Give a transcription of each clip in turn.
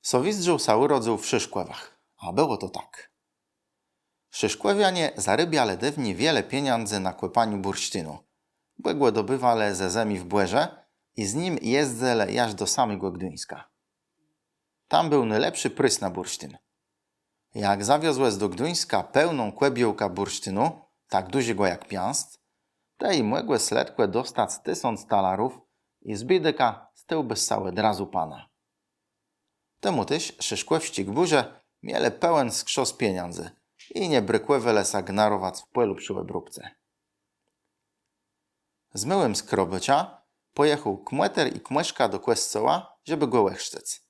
Sowizdżył sa urodził w Szyszkłewach, a było to tak. Szyszkłewianie zarybiale dewni wiele pieniędzy na kłepaniu bursztynu. Błegłe dobywale ze zemi w Błerze i z nim jeźdzele jaż do samego Gdyńska. Tam był najlepszy prys na bursztyn. Jak zawiozłeś do Gdyńska pełną kłebiełka bursztynu, tak dużego jak piast, te i mogłeś sledkłe dostać 1000 talarów i z biedeka stełby całe drazu pana. Temu tyś Szyszkłew ścigburze miele pełen skrzos pieniędzy i nie brykłe lesa gnarować w płelu przy Łebróbce. Z myłym skrobycia pojechał kmweter i kmeszka do Kłescoła, żeby go łechszczec.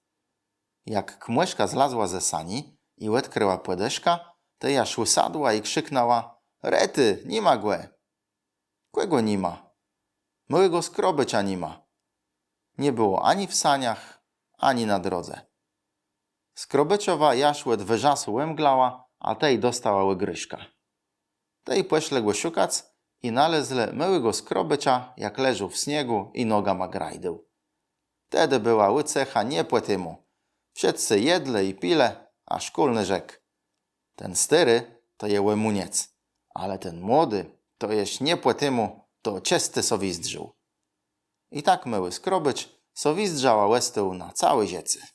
Jak kmeszka zlazła ze sani i łetkryła płedeszka, to ja szłysadła i krzyknęła: Rety, nie ma głę. Kłego nie ma? Myłego skrobycia nie ma. Nie było ani w saniach, ani na drodze. Skrobyciowa jaszłet wyrzasu łemglała, a tej dostała łygryśka. Tej poszległo szukac i nalezle myłego skrobycia, jak leżał w śniegu i noga ma grajdył. Tedy była łycecha nie płetymu. Wszyscy jedle i pile, a szkolny rzekł: ten styry to je łemuniec, ale ten młody to jeś nie płetymu, to ciesty sowizdrzył. I tak myły skrobyć sowizdrzała łestył na cały ziecy.